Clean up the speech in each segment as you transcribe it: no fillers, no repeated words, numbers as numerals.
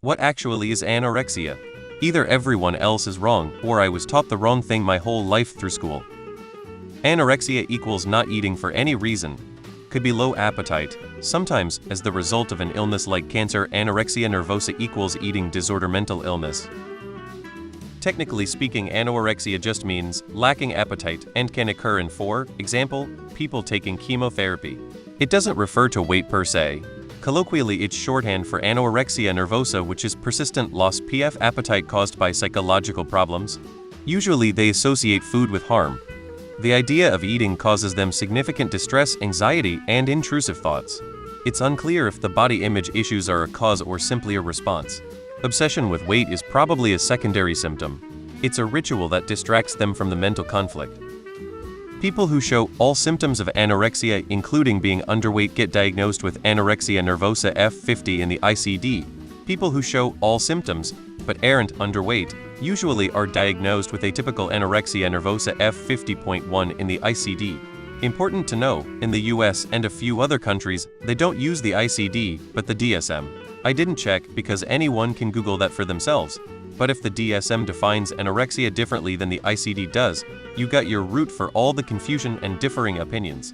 What actually is anorexia? Either everyone else is wrong, or I was taught the wrong thing my whole life through school. Anorexia equals not eating for any reason. Could be low appetite. Sometimes, as the result of an illness like cancer, anorexia nervosa equals eating disorder, mental illness. Technically speaking, anorexia just means lacking appetite and can occur in, for example, people taking chemotherapy. It doesn't refer to weight per se. Colloquially, it's shorthand for anorexia nervosa, which is persistent loss of appetite caused by psychological problems. Usually they associate food with harm. The idea of eating causes them significant distress, anxiety, and intrusive thoughts. It's unclear if the body image issues are a cause or simply a response. Obsession with weight is probably a secondary symptom. It's a ritual that distracts them from the mental conflict. People who show all symptoms of anorexia, including being underweight, get diagnosed with anorexia nervosa F50 in the ICD. People who show all symptoms, but aren't underweight, usually are diagnosed with atypical anorexia nervosa F50.1 in the ICD. Important to know, in the US and a few other countries, they don't use the ICD, but the DSM. I didn't check because anyone can Google that for themselves. But if the DSM defines anorexia differently than the ICD does, you got your root for all the confusion and differing opinions.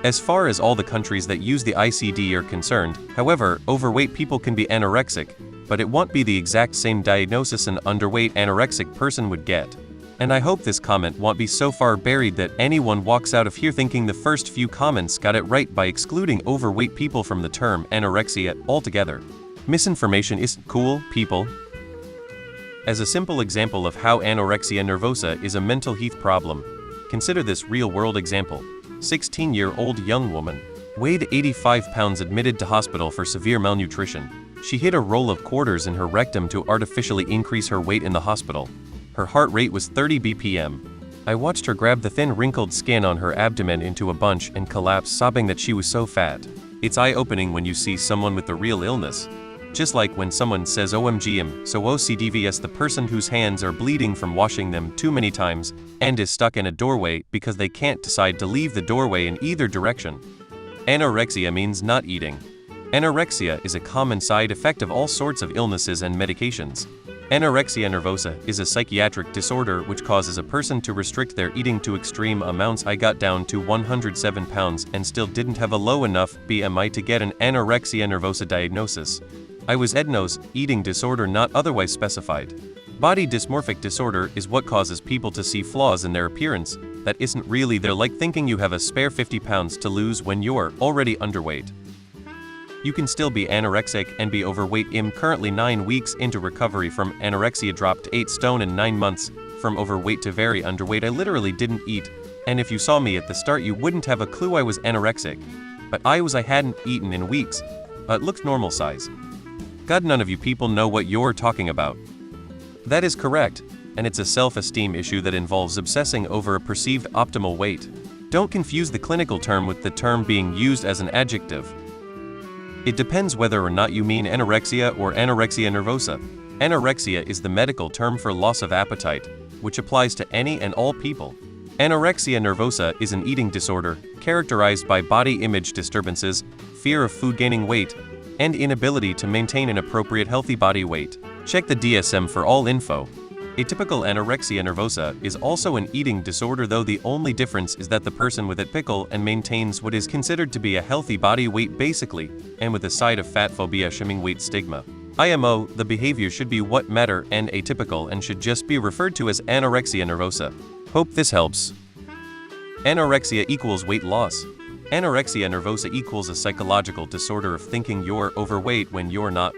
As far as all the countries that use the ICD are concerned, however, overweight people can be anorexic, but it won't be the exact same diagnosis an underweight anorexic person would get. And I hope this comment won't be so far buried that anyone walks out of here thinking the first few comments got it right by excluding overweight people from the term anorexia altogether. Misinformation isn't cool, people. As a simple example of how anorexia nervosa is a mental health problem, consider this real-world example. 16-year-old young woman, weighed 85 pounds, admitted to hospital for severe malnutrition. She hid a roll of quarters in her rectum to artificially increase her weight in the hospital. Her heart rate was 30 BPM. I watched her grab the thin wrinkled skin on her abdomen into a bunch and collapse, sobbing that she was so fat. It's eye-opening when you see someone with the real illness. Just like when someone says OMGM, so OCDVS, the person whose hands are bleeding from washing them too many times and is stuck in a doorway because they can't decide to leave the doorway in either direction. Anorexia means not eating. Anorexia is a common side effect of all sorts of illnesses and medications. Anorexia nervosa is a psychiatric disorder which causes a person to restrict their eating to extreme amounts. I got down to 107 pounds and still didn't have a low enough BMI to get an anorexia nervosa diagnosis. I was EDNO's eating disorder, not otherwise specified. Body dysmorphic disorder is what causes people to see flaws in their appearance that isn't really there, like thinking you have a spare 50 pounds to lose when you're already underweight. You can still be anorexic and be overweight. I'm currently 9 weeks into recovery from anorexia, dropped 8 stone in 9 months, from overweight to very underweight. I literally didn't eat, and if you saw me at the start you wouldn't have a clue I was anorexic. But I hadn't eaten in weeks. It looked normal size. God, none of you people know what you're talking about. That is correct, and it's a self-esteem issue that involves obsessing over a perceived optimal weight. Don't confuse the clinical term with the term being used as an adjective. It depends whether or not you mean anorexia or anorexia nervosa. Anorexia is the medical term for loss of appetite, which applies to any and all people. Anorexia nervosa is an eating disorder characterized by body image disturbances, fear of food, gaining weight, and inability to maintain an appropriate healthy body weight. Check the DSM for all info. Atypical anorexia nervosa is also an eating disorder, though the only difference is that the person with it pickle and maintains what is considered to be a healthy body weight basically, and with a side of fat phobia, shaming weight stigma. IMO, the behavior should be what matter and atypical and should just be referred to as anorexia nervosa. Hope this helps. Anorexia equals weight loss. Anorexia nervosa equals a psychological disorder of thinking you're overweight when you're not.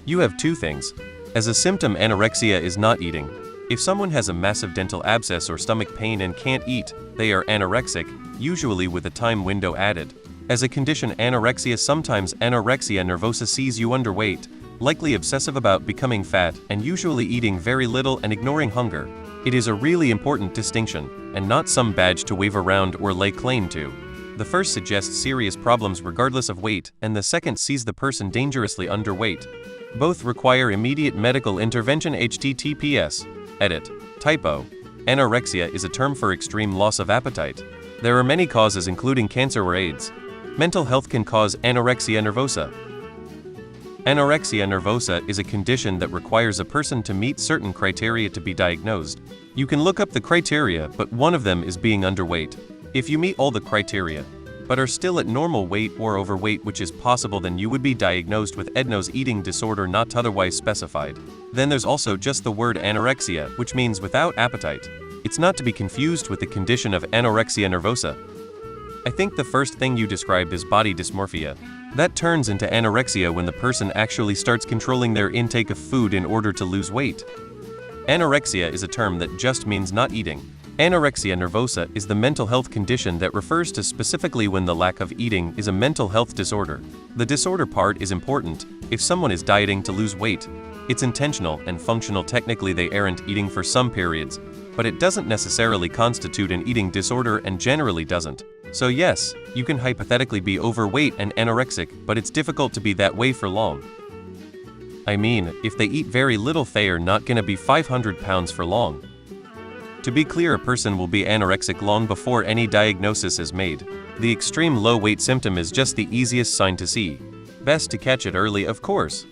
You have two things. As a symptom, anorexia is not eating. If someone has a massive dental abscess or stomach pain and can't eat, they are anorexic, usually with a time window added. As a condition, anorexia, sometimes anorexia nervosa, sees you underweight, likely obsessive about becoming fat, and usually eating very little and ignoring hunger. It is a really important distinction, and not some badge to wave around or lay claim to. The first suggests serious problems regardless of weight, and the second sees the person dangerously underweight. Both require immediate medical intervention. https edit typo. Anorexia is a term for extreme loss of appetite. There are many causes, including cancer or AIDS. Mental health can cause anorexia nervosa. Anorexia nervosa is a condition that requires a person to meet certain criteria to be diagnosed. You can look up the criteria, but one of them is being underweight. If you meet all the criteria, but are still at normal weight or overweight, which is possible, then you would be diagnosed with Edno's eating disorder not otherwise specified. Then there's also just the word anorexia, which means without appetite. It's not to be confused with the condition of anorexia nervosa. I think the first thing you described is body dysmorphia. That turns into anorexia when the person actually starts controlling their intake of food in order to lose weight. Anorexia is a term that just means not eating. Anorexia nervosa is the mental health condition that refers to specifically when the lack of eating is a mental health disorder. The disorder part is important. If someone is dieting to lose weight, it's intentional and functional. Technically, they aren't eating for some periods, but it doesn't necessarily constitute an eating disorder and generally doesn't. So yes, you can hypothetically be overweight and anorexic, but it's difficult to be that way for long. I mean, if they eat very little, they are not gonna be 500 pounds for long. To be clear, a person will be anorexic long before any diagnosis is made. The extreme low weight symptom is just the easiest sign to see. Best to catch it early, of course.